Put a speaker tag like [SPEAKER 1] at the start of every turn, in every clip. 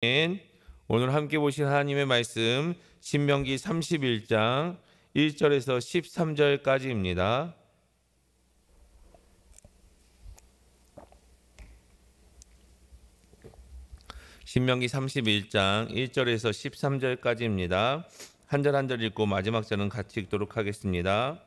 [SPEAKER 1] 오늘 함께 보신 하나님의 말씀 신명기 31장 1절에서 13절까지입니다. 신명기 31장 1절에서 13절까지입니다. 한 절 한 절 읽고 마지막 절은 같이 읽도록 하겠습니다.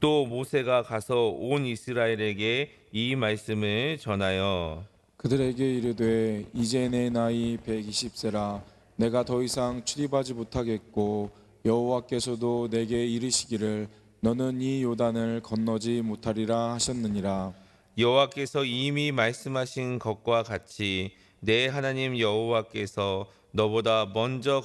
[SPEAKER 1] 또 모세가 가서 온 이스라엘에게 이 말씀을 전하여
[SPEAKER 2] 그들에게 이르되 이제 내 나이 120세라 내가 더 이상 출입하지 못하겠고 여호와께서도 내게 이르시기를 너는 이 요단을 건너지 못하리라 하셨느니라.
[SPEAKER 1] 여호와께서 이미 말씀하신 것과 같이 내 하나님 여호와께서 너보다 먼저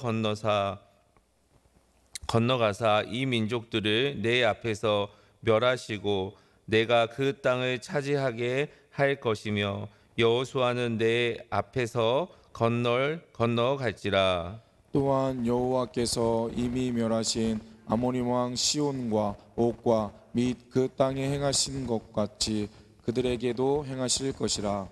[SPEAKER 1] 건너가사 이 민족들을 내 앞에서 멸하시고 내가 그 땅을 차지하게 할 것이며 여호수아는 내 앞에서 건너갈지라.
[SPEAKER 2] 또한 여호와께서 이미 멸하신 아모리 왕 시온과 옥과 및 그 땅에 행하신 것 같이 그들에게도 행하실 것이라.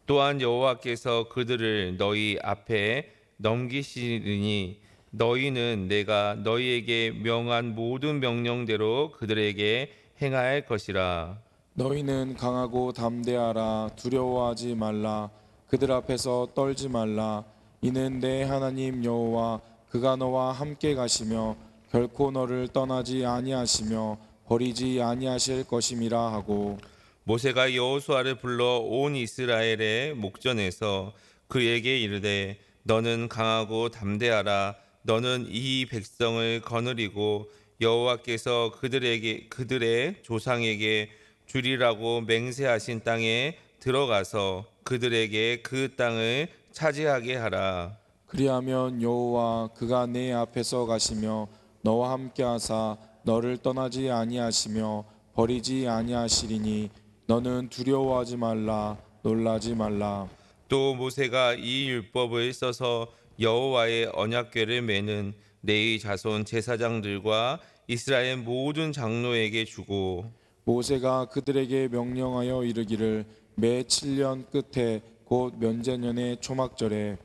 [SPEAKER 1] 또한 여호와께서 그들을 너희 앞에 넘기시리니 너희는 내가 너희에게 명한 모든 명령대로 그들에게 행할 것이라.
[SPEAKER 2] 너희는 강하고 담대하라. 두려워하지 말라. 그들 앞에서 떨지 말라. 이는 내 하나님 여호와 그가 너와 함께 가시며 결코 너를 떠나지 아니하시며 버리지 아니하실 것임이라 하고.
[SPEAKER 1] 모세가 여호수아를 불러 온 이스라엘의 목전에서 그에게 이르되 너는 강하고 담대하라. 너는 이 백성을 거느리고 여호와께서 그들의 조상에게 주리라고 맹세하신 땅에 들어가서 그들에게 그 땅을 차지하게 하라.
[SPEAKER 2] 그리하면 여호와 그가 내 앞에서 가시며 너와 함께 하사 너를 떠나지 아니하시며 버리지 아니하시리니 너는 두려워하지 말라. 놀라지 말라.
[SPEAKER 1] 또 모세가 이 율법을 써서 여호와의 언약궤를 매는 네 자손 제사장들과 이스라엘 모든 장로에게 주고
[SPEAKER 2] 모세가 그들에게 명령하여 이르기를 매 7년 끝에 곧 면제년의 초막절에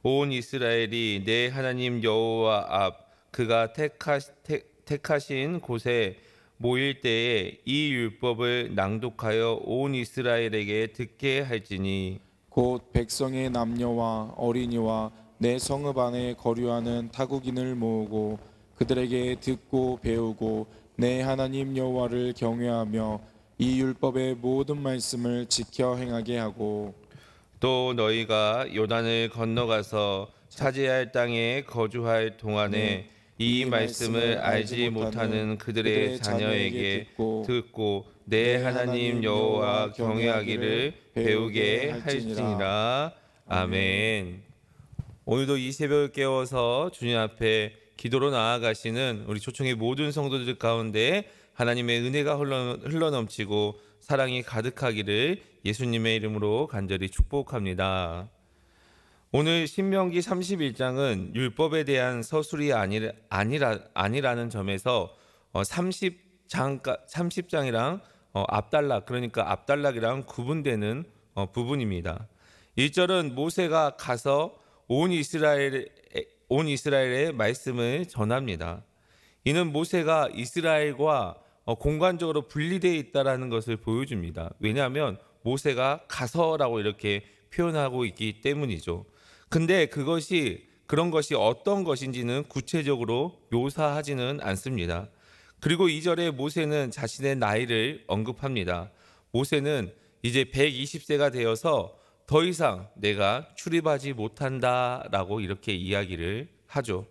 [SPEAKER 1] 온 이스라엘이 내 하나님 여호와 앞 그가 택하신 곳에 모일 때에 이 율법을 낭독하여 온 이스라엘에게 듣게 할지니
[SPEAKER 2] 곧 백성의 남녀와 어린이와 내 성읍 안에 거류하는 타국인을 모으고 그들에게 듣고 배우고 내 하나님 여호와를 경외하며 이 율법의 모든 말씀을 지켜 행하게 하고.
[SPEAKER 1] 또 너희가 요단을 건너가서 차지할 땅에 거주할 동안에 이 말씀을 알지 못하는 그들의 자녀에게 듣고 내 하나님 여호와 경외하기를 배우게 할지니라. 아멘. 오늘도 이 새벽을 깨워서 주님 앞에 기도로 나아가시는 우리 초청의 모든 성도들 가운데 하나님의 은혜가 흘러넘치고 사랑이 가득하기를 예수님의 이름으로 간절히 축복합니다. 오늘 신명기 31장은 율법에 대한 서술이 아니라는 점에서 30장이랑 앞단락, 그러니까 앞단락이랑 구분되는 부분입니다. 1절은 모세가 가서 온 이스라엘의 말씀을 전합니다. 이는 모세가 이스라엘과 공간적으로 분리되어 있다는 것을 보여줍니다. 왜냐하면 모세가 가서라고 이렇게 표현하고 있기 때문이죠. 근데 그런 것이 어떤 것인지는 구체적으로 묘사하지는 않습니다. 그리고 2절에 모세는 자신의 나이를 언급합니다. 모세는 이제 120세가 되어서 더 이상 내가 출입하지 못한다라고 이렇게 이야기를 하죠.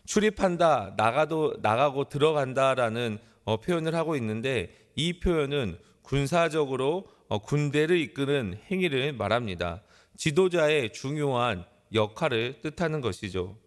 [SPEAKER 1] 출입한다, 나가고 들어간다라는 표현을 하고 있는데 이 표현은 군사적으로 군대를 이끄는 행위를 말합니다. 지도자의 중요한 역할을 뜻하는 것이죠.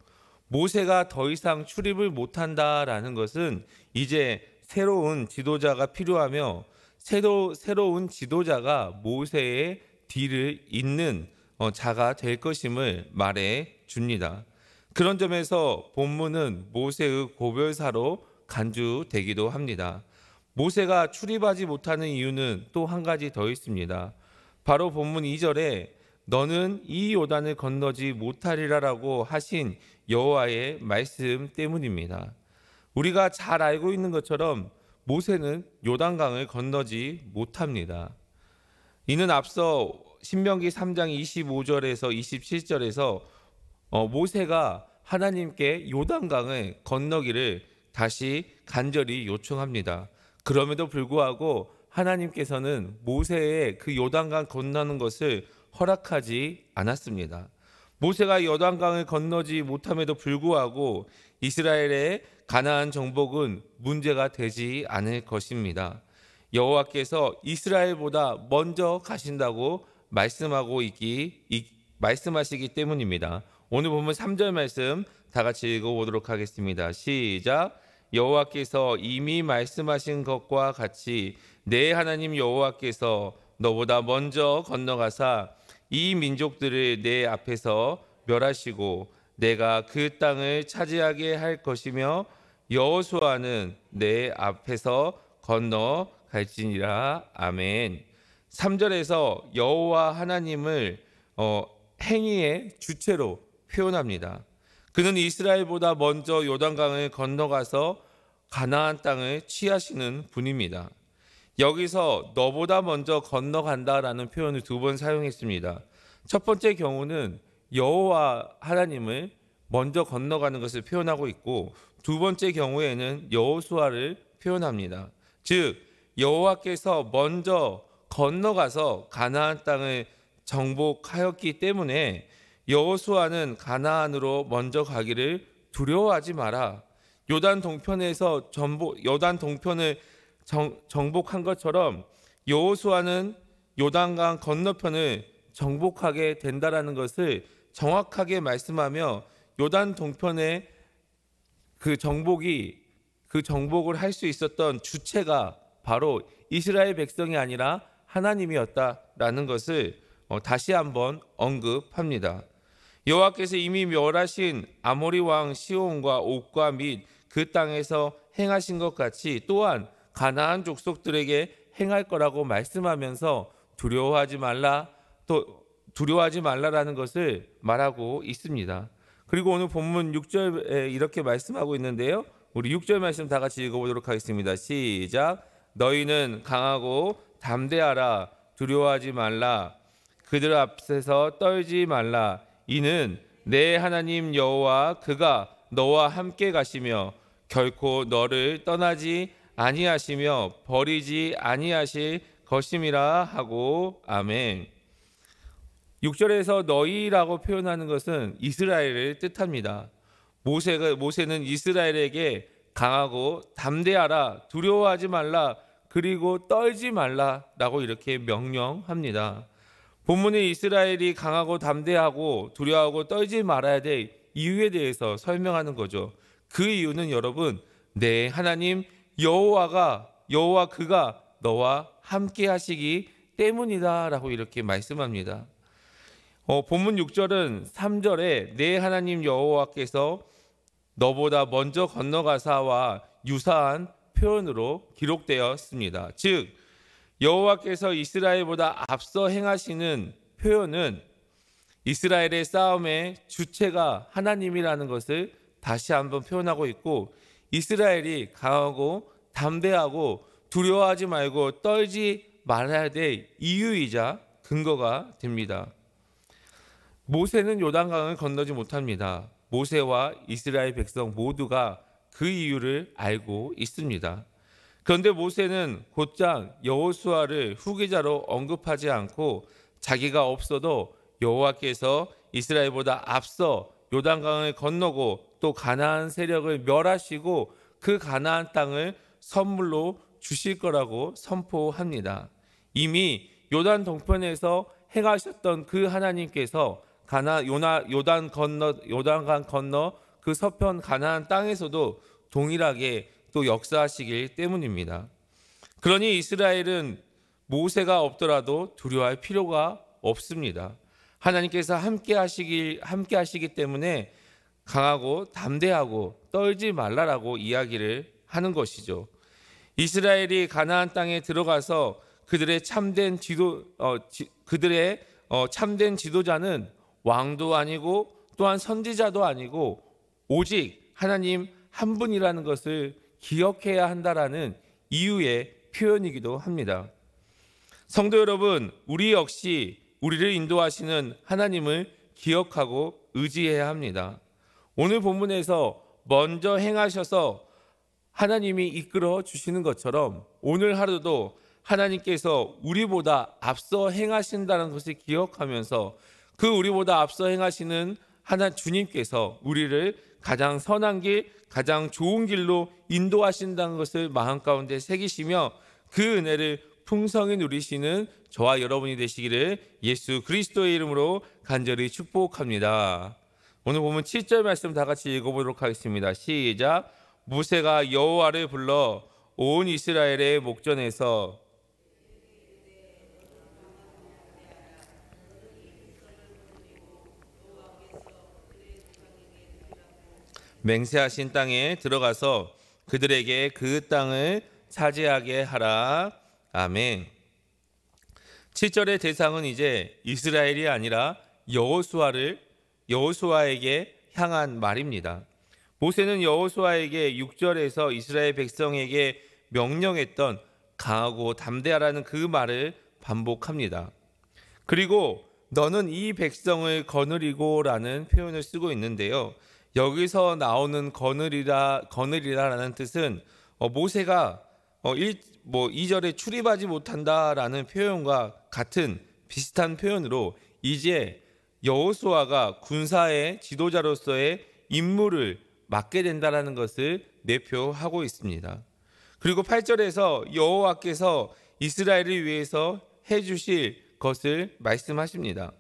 [SPEAKER 1] 모세가 더 이상 출입을 못한다라는 것은 이제 새로운 지도자가 필요하며 새로운 지도자가 모세의 뒤를 잇는 자가 될 것임을 말해 줍니다. 그런 점에서 본문은 모세의 고별사로 간주되기도 합니다. 모세가 출입하지 못하는 이유는 또 한 가지 더 있습니다. 바로 본문 2절에 너는 이 요단을 건너지 못하리라라고 하신 여호와의 말씀 때문입니다. 우리가 잘 알고 있는 것처럼 모세는 요단강을 건너지 못합니다. 이는 앞서 신명기 3장 25절에서 27절에서 모세가 하나님께 요단강을 건너기를 다시 간절히 요청합니다. 그럼에도 불구하고 하나님께서는 모세의 그 요단강 건너는 것을 허락하지 않았습니다. 모세가 요단강을 건너지 못함에도 불구하고 이스라엘의 가나안 정복은 문제가 되지 않을 것입니다. 여호와께서 이스라엘보다 먼저 가신다고 말씀하시기 때문입니다. 오늘 본문 3절 말씀 다 같이 읽어보도록 하겠습니다. 시작. 여호와께서 이미 말씀하신 것과 같이 내 하나님 여호와께서 너보다 먼저 건너가사 이 민족들을 내 앞에서 멸하시고 내가 그 땅을 차지하게 할 것이며 여호수아는 내 앞에서 건너갈지니라. 아멘. 3절에서 여호와 하나님을 행위의 주체로 표현합니다. 그는 이스라엘보다 먼저 요단강을 건너가서 가나안 땅을 취하시는 분입니다. 여기서 너보다 먼저 건너간다라는 표현을 2번 사용했습니다. 첫 번째 경우는 여호와 하나님을 먼저 건너가는 것을 표현하고 있고, 두 번째 경우에는 여호수아를 표현합니다. 즉 여호와께서 먼저 건너가서 가나안 땅을 정복하였기 때문에 여호수아는 가나안으로 먼저 가기를 두려워하지 마라. 요단 동편을 정복한 것처럼 여호수아는 요단강 건너편을 정복하게 된다라는 것을 정확하게 말씀하며, 요단 동편의 그 정복을 할 수 있었던 주체가 바로 이스라엘 백성이 아니라 하나님이었다라는 것을 다시 한번 언급합니다. 여호와께서 이미 멸하신 아모리 왕 시온과 옥과 및 그 땅에서 행하신 것 같이 또한 가나안 족속들에게 행할 거라고 말씀하면서 두려워하지 말라라는 것을 말하고 있습니다. 그리고 오늘 본문 6절에 이렇게 말씀하고 있는데요. 우리 6절 말씀 다 같이 읽어보도록 하겠습니다. 시작. 너희는 강하고 담대하라. 두려워하지 말라. 그들 앞에서 떨지 말라. 이는 내 하나님 여호와 그가 너와 함께 가시며 결코 너를 떠나지 아니하시며 버리지 아니하실 것임이라 하고. 아멘. 6절에서 너희라고 표현하는 것은 이스라엘을 뜻합니다. 모세는 이스라엘에게 강하고 담대하라, 두려워하지 말라, 그리고 떨지 말라라고 이렇게 명령합니다. 본문의 이스라엘이 강하고 담대하고 두려워하고 떨지 말아야 될 이유에 대해서 설명하는 거죠. 그 이유는 여러분, 내 하나님 여호와 그가 너와 함께 하시기 때문이다라고 이렇게 말씀합니다. 본문 6절은 3절에 내 하나님 여호와께서 너보다 먼저 건너가사와 유사한 표현으로 기록되었습니다. 즉 여호와께서 이스라엘보다 앞서 행하시는 표현은 이스라엘의 싸움의 주체가 하나님이라는 것을 다시 한번 표현하고 있고, 이스라엘이 강하고 담대하고 두려워하지 말고 떨지 말아야 될 이유이자 근거가 됩니다. 모세는 요단강을 건너지 못합니다. 모세와 이스라엘 백성 모두가 그 이유를 알고 있습니다. 그런데 모세는 곧장 여호수아를 후계자로 언급하지 않고 자기가 없어도 여호와께서 이스라엘보다 앞서 요단강을 건너고 또 가나안 세력을 멸하시고 그 가나안 땅을 선물로 주실 거라고 선포합니다. 이미 요단 동편에서 행하셨던 그 하나님께서 요단강 건너 그 서편 가나안 땅에서도 동일하게 또 역사하시길 때문입니다. 그러니 이스라엘은 모세가 없더라도 두려워할 필요가 없습니다. 하나님께서 함께 하시기 때문에 강하고 담대하고 떨지 말라라고 이야기를 하는 것이죠. 이스라엘이 가나안 땅에 들어가서 그들의 참된 지도자는 왕도 아니고 또한 선지자도 아니고 오직 하나님 한 분이라는 것을 기억해야 한다라는 이유의 표현이기도 합니다. 성도 여러분, 우리 역시 우리를 인도하시는 하나님을 기억하고 의지해야 합니다. 오늘 본문에서 먼저 행하셔서 하나님이 이끌어 주시는 것처럼 오늘 하루도 하나님께서 우리보다 앞서 행하신다는 것을 기억하면서 그 우리보다 앞서 행하시는 주님께서 우리를 가장 선한 길, 가장 좋은 길로 인도하신다는 것을 마음 가운데 새기시며 그 은혜를 풍성히 누리시는 저와 여러분이 되시기를 예수 그리스도의 이름으로 간절히 축복합니다. 오늘 보면 7절 말씀 다 같이 읽어보도록 하겠습니다. 시작. 모세가 여호와를 불러 온 이스라엘의 목전에서 맹세하신 땅에 들어가서 그들에게 그 땅을 차지하게 하라. 아멘. 7절의 대상은 이제 이스라엘이 아니라 여호수아에게 향한 말입니다. 모세는 여호수아에게 6절에서 이스라엘 백성에게 명령했던 강하고 담대하라는 그 말을 반복합니다. 그리고 너는 이 백성을 거느리고라는 표현을 쓰고 있는데요. 여기서 나오는 거느리라라는 뜻은 모세가 2절에 출입하지 못한다라는 표현과 같은 비슷한 표현으로 이제 여호수아가 군사의 지도자로서의 임무를 맡게 된다라는 것을 내표하고 있습니다. 그리고 8절에서 여호와께서 이스라엘을 위해서 해주실 것을 말씀하십니다.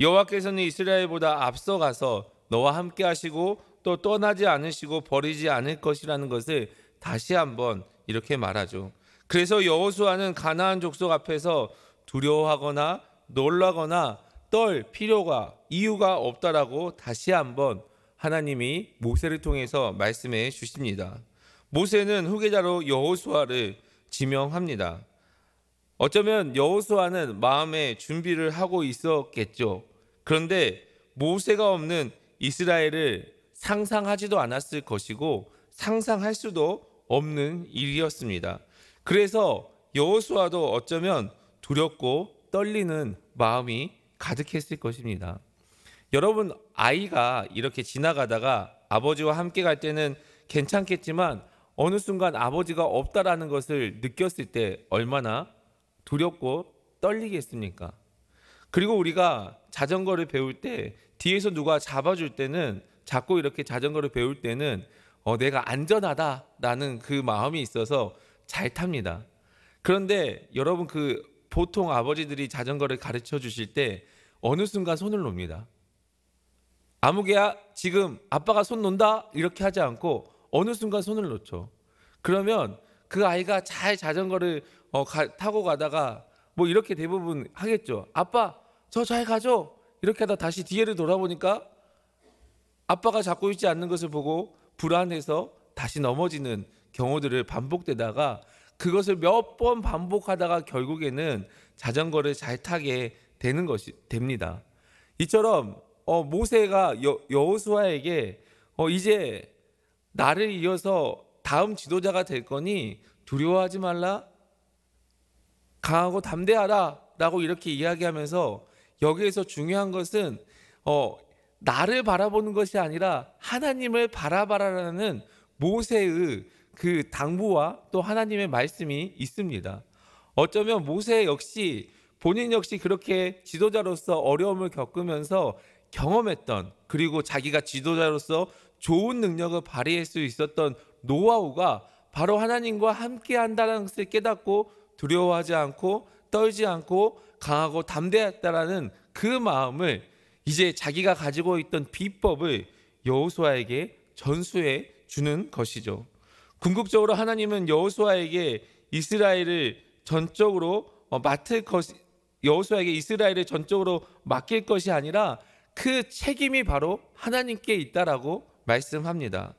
[SPEAKER 1] 여호와께서는 이스라엘보다 앞서가서 너와 함께 하시고 또 떠나지 않으시고 버리지 않을 것이라는 것을 다시 한번 이렇게 말하죠. 그래서 여호수아는 가나안 족속 앞에서 두려워하거나 놀라거나 떨 이유가 없다라고 다시 한번 하나님이 모세를 통해서 말씀해 주십니다. 모세는 후계자로 여호수아를 지명합니다. 어쩌면 여호수아는 마음의 준비를 하고 있었겠죠. 그런데 모세가 없는 이스라엘을 상상하지도 않았을 것이고 상상할 수도 없는 일이었습니다. 그래서 여호수아도 어쩌면 두렵고 떨리는 마음이 가득했을 것입니다. 여러분, 아이가 이렇게 지나가다가 아버지와 함께 갈 때는 괜찮겠지만 어느 순간 아버지가 없다라는 것을 느꼈을 때 얼마나 두렵고 떨리겠습니까? 그리고 우리가 자전거를 배울 때 뒤에서 누가 잡아줄 때는 자꾸 이렇게 자전거를 배울 때는 내가 안전하다라는 그 마음이 있어서 잘 탑니다. 그런데 여러분, 보통 아버지들이 자전거를 가르쳐 주실 때 어느 순간 손을 놓습니다. 아무개야 지금 아빠가 손 놓는다 이렇게 하지 않고 어느 순간 손을 놓죠. 그러면 그 아이가 잘 자전거를 타고 가다가 이렇게 대부분 하겠죠. 아빠 저 잘 가죠. 이렇게 하다 다시 뒤를 돌아보니까 아빠가 잡고 있지 않는 것을 보고 불안해서 다시 넘어지는 경우들을 반복되다가 그것을 몇 번 반복하다가 결국에는 자전거를 잘 타게 되는 것이 됩니다. 이처럼 모세가 여호수아에게 이제 나를 이어서 다음 지도자가 될 거니 두려워하지 말라, 강하고 담대하라 라고 이렇게 이야기하면서 여기에서 중요한 것은 나를 바라보는 것이 아니라 하나님을 바라봐라라는 모세의 그 당부와 또 하나님의 말씀이 있습니다. 어쩌면 모세 역시 본인 역시 그렇게 지도자로서 어려움을 겪으면서 경험했던, 그리고 자기가 지도자로서 좋은 능력을 발휘할 수 있었던 노하우가 바로 하나님과 함께 한다는 것을 깨닫고 두려워하지 않고 떨지 않고 강하고 담대했다라는 그 마음을 이제 자기가 가지고 있던 비법을 여호수아에게 전수해 주는 것이죠. 궁극적으로 하나님은 여호수아에게 이스라엘을 전적으로 맡길 것이 아니라 그 책임이 바로 하나님께 있다라고 말씀합니다.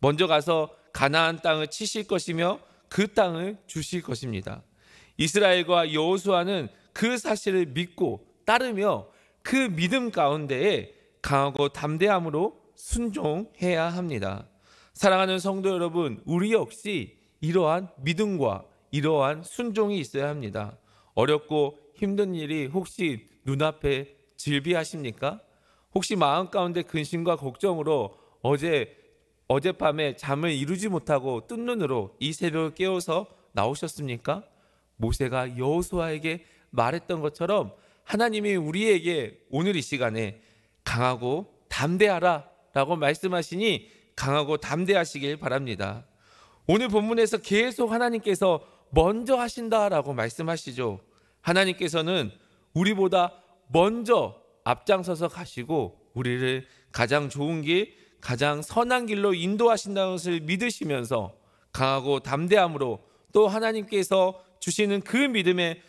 [SPEAKER 1] 먼저 가서 가나안 땅을 치실 것이며 그 땅을 주실 것입니다. 이스라엘과 여호수아는 그 사실을 믿고 따르며 그 믿음 가운데에 강하고 담대함으로 순종해야 합니다. 사랑하는 성도 여러분, 우리 역시 이러한 믿음과 이러한 순종이 있어야 합니다. 어렵고 힘든 일이 혹시 눈앞에 질비하십니까? 혹시 마음 가운데 근심과 걱정으로 어젯밤에 잠을 이루지 못하고 뜬 눈으로 이 새벽을 깨워서 나오셨습니까? 모세가 여호수아에게 말했던 것처럼 하나님이 우리에게 오늘 이 시간에 강하고 담대하라 라고 말씀하시니 강하고 담대하시길 바랍니다. 오늘 본문에서 계속 하나님께서 먼저 하신다라고 말씀하시죠. 하나님께서는 우리보다 먼저 앞장서서 가시고 우리를 가장 좋은 길, 가장 선한 길로 인도하신다는 것을 믿으시면서 강하고 담대함으로 또 하나님께서 주시는 그 믿음에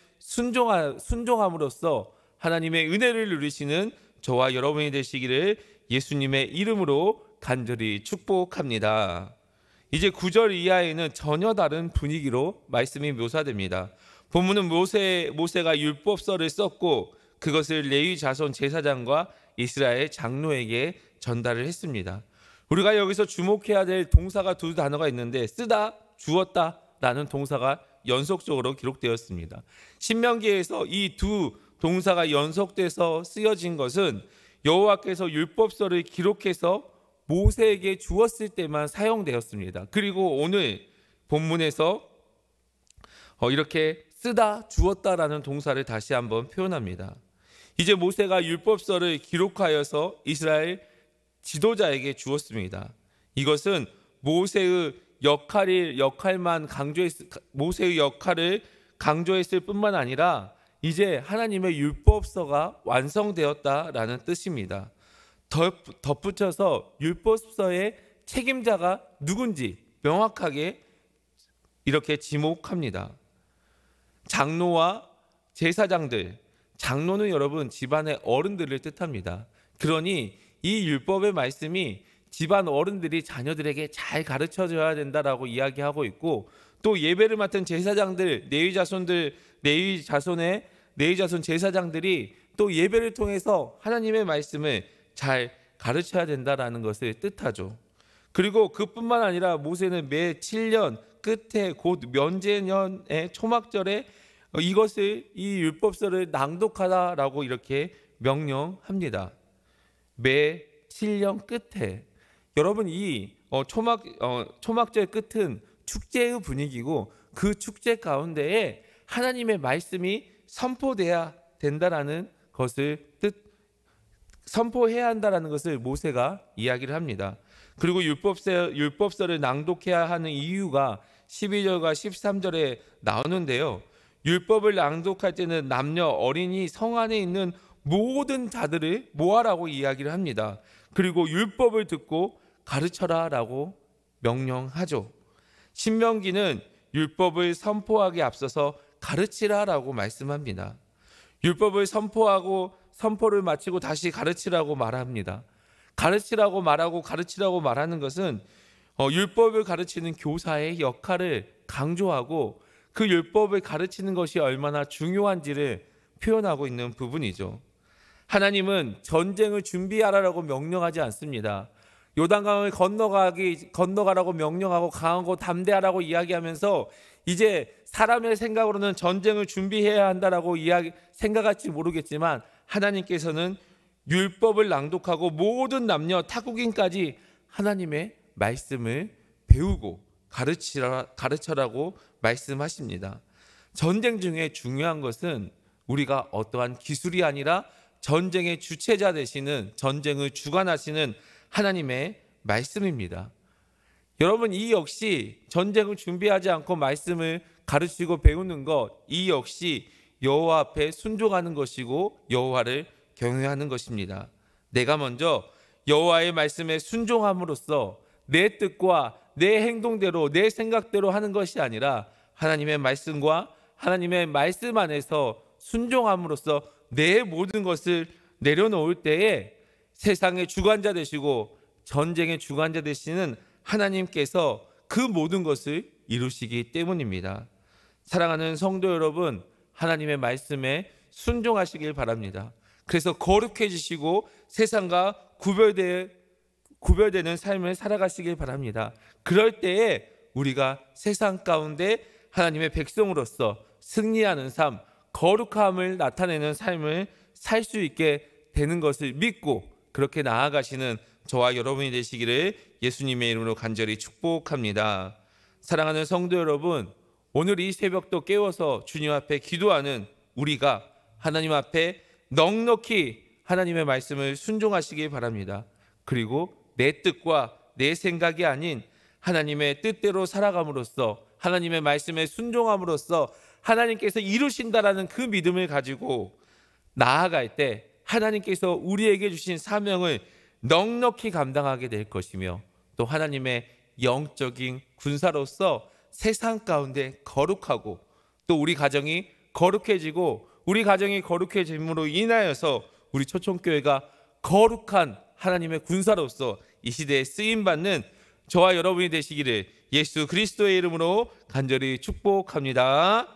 [SPEAKER 1] 순종함으로써 하나님의 은혜를 누리시는 저와 여러분이 되시기를 예수님의 이름으로 간절히 축복합니다. 이제 9절 이하에는 전혀 다른 분위기로 말씀이 묘사됩니다. 본문은 모세가 율법서를 썼고 그것을 레위 자손 제사장과 이스라엘 장로에게 전달을 했습니다. 우리가 여기서 주목해야 될 동사가 두 단어가 있는데 쓰다, 주었다 라는 동사가 연속적으로 기록되었습니다. 신명기에서 이 두 동사가 연속돼서 쓰여진 것은 여호와께서 율법서를 기록해서 모세에게 주었을 때만 사용되었습니다. 그리고 오늘 본문에서 이렇게 쓰다, 주었다라는 동사를 다시 한번 표현합니다. 이제 모세가 율법서를 기록하여서 이스라엘 지도자에게 주었습니다. 이것은 모세의 역할을 강조했을 뿐만 아니라 이제 하나님의 율법서가 완성되었다라는 뜻입니다. 덧붙여서 율법서의 책임자가 누군지 명확하게 이렇게 지목합니다. 장로와 제사장들, 장로는 여러분 집안의 어른들을 뜻합니다. 그러니 이 율법의 말씀이 집안 어른들이 자녀들에게 잘 가르쳐줘야 된다라고 이야기하고 있고, 또 예배를 맡은 제사장들, 레위 자손 제사장들이 또 예배를 통해서 하나님의 말씀을 잘 가르쳐야 된다라는 것을 뜻하죠. 그리고 그뿐만 아니라 모세는 매 7년 끝에 곧 면제년의 초막절에 이 율법서를 낭독하라라고 이렇게 명령합니다. 매 7년 끝에. 여러분, 이 초막절 끝은 축제의 분위기고 그 축제 가운데에 하나님의 말씀이 선포돼야 된다라는 것을 선포해야 한다라는 것을 모세가 이야기를 합니다. 그리고 율법서를 낭독해야 하는 이유가 12절과 13절에 나오는데요. 율법을 낭독할 때는 남녀, 어린이, 성 안에 있는 모든 자들을 모아라고 이야기를 합니다. 그리고 율법을 듣고 가르쳐라라고 명령하죠. 신명기는 율법을 선포하기 앞서서 가르치라라고 말씀합니다. 율법을 선포를 마치고 다시 가르치라고 말합니다. 가르치라고 말하는 것은 율법을 가르치는 교사의 역할을 강조하고 그 율법을 가르치는 것이 얼마나 중요한지를 표현하고 있는 부분이죠. 하나님은 전쟁을 준비하라고 명령하지 않습니다. 요단강을 건너가라고 명령하고 강하고 담대하라고 이야기하면서 이제 사람의 생각으로는 전쟁을 준비해야 한다라고 생각할지 모르겠지만 하나님께서는 율법을 낭독하고 모든 남녀 타국인까지 하나님의 말씀을 배우고 가르쳐라고 말씀하십니다. 전쟁 중에 중요한 것은 우리가 어떠한 기술이 아니라 전쟁의 주체자 되시는, 전쟁을 주관하시는 하나님의 말씀입니다. 여러분, 이 역시 전쟁을 준비하지 않고 말씀을 가르치고 배우는 것, 이 역시 여호와 앞에 순종하는 것이고 여호와를 경외하는 것입니다. 내가 먼저 여호와의 말씀에 순종함으로써 내 뜻과 내 행동대로, 내 생각대로 하는 것이 아니라 하나님의 말씀과 하나님의 말씀 안에서 순종함으로써 내 모든 것을 내려놓을 때에 세상의 주관자 되시고 전쟁의 주관자 되시는 하나님께서 그 모든 것을 이루시기 때문입니다. 사랑하는 성도 여러분, 하나님의 말씀에 순종하시길 바랍니다. 그래서 거룩해지시고 세상과 구별되는 삶을 살아가시길 바랍니다. 그럴 때에 우리가 세상 가운데 하나님의 백성으로서 승리하는 삶, 거룩함을 나타내는 삶을 살 수 있게 되는 것을 믿고 그렇게 나아가시는 저와 여러분이 되시기를 예수님의 이름으로 간절히 축복합니다. 사랑하는 성도 여러분, 오늘 이 새벽도 깨워서 주님 앞에 기도하는 우리가 하나님 앞에 넉넉히 하나님의 말씀을 순종하시길 바랍니다. 그리고 내 뜻과 내 생각이 아닌 하나님의 뜻대로 살아감으로써 하나님의 말씀에 순종함으로써 하나님께서 이루신다라는 그 믿음을 가지고 나아갈 때 하나님께서 우리에게 주신 사명을 넉넉히 감당하게 될 것이며 또 하나님의 영적인 군사로서 세상 가운데 거룩하고 또 우리 가정이 거룩해지고 우리 가정이 거룩해짐으로 인하여서 우리 초청교회가 거룩한 하나님의 군사로서 이 시대에 쓰임받는 저와 여러분이 되시기를 예수 그리스도의 이름으로 간절히 축복합니다.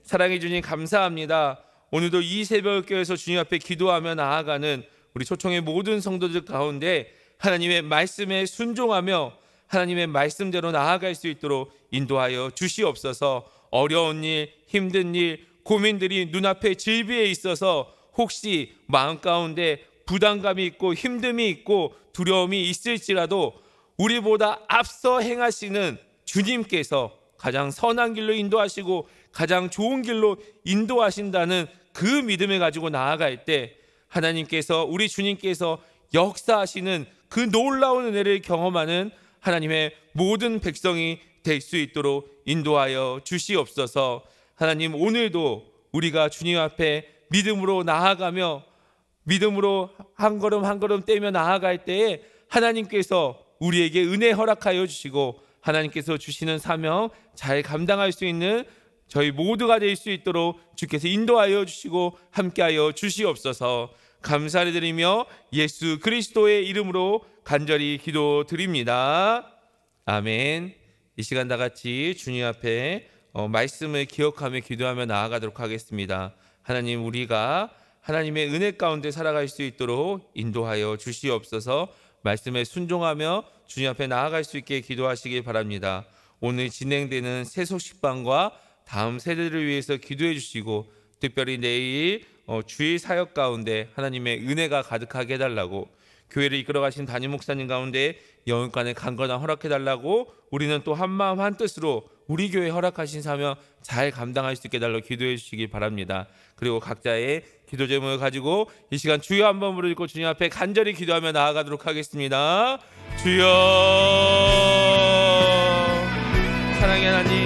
[SPEAKER 1] 사랑해 주님 감사합니다. 오늘도 이 새벽교회에서 주님 앞에 기도하며 나아가는 우리 초청의 모든 성도들 가운데 하나님의 말씀에 순종하며 하나님의 말씀대로 나아갈 수 있도록 인도하여 주시옵소서. 어려운 일, 힘든 일, 고민들이 눈앞에 질비해 있어서 혹시 마음 가운데 부담감이 있고 힘듦이 있고 두려움이 있을지라도 우리보다 앞서 행하시는 주님께서 가장 선한 길로 인도하시고 가장 좋은 길로 인도하신다는 그 믿음을 가지고 나아갈 때 하나님께서 우리 주님께서 역사하시는 그 놀라운 은혜를 경험하는 하나님의 모든 백성이 될 수 있도록 인도하여 주시옵소서. 하나님, 오늘도 우리가 주님 앞에 믿음으로 나아가며 믿음으로 한 걸음 한 걸음 떼며 나아갈 때에 하나님께서 우리에게 은혜 허락하여 주시고 하나님께서 주시는 사명 잘 감당할 수 있는 저희 모두가 될 수 있도록 주께서 인도하여 주시고 함께하여 주시옵소서. 감사를 드리며 예수 그리스도의 이름으로 간절히 기도드립니다. 아멘. 이 시간 다 같이 주님 앞에 말씀을 기억하며 기도하며 나아가도록 하겠습니다. 하나님, 우리가 하나님의 은혜 가운데 살아갈 수 있도록 인도하여 주시옵소서. 말씀에 순종하며 주님 앞에 나아갈 수 있게 기도하시길 바랍니다. 오늘 진행되는 세속식방과 다음 세대를 위해서 기도해 주시고 특별히 내일 주일 사역 가운데 하나님의 은혜가 가득하게 해달라고, 교회를 이끌어가신 담임 목사님 가운데 영육간의 강건함 허락해달라고, 우리는 또 한마음 한뜻으로 우리 교회 허락하신 사명 잘 감당할 수 있게 해달라고 기도해 주시기 바랍니다. 그리고 각자의 기도 제목을 가지고 이 시간 주여 한번 부르고 주님 앞에 간절히 기도하며 나아가도록 하겠습니다. 주여, 사랑의 하나님,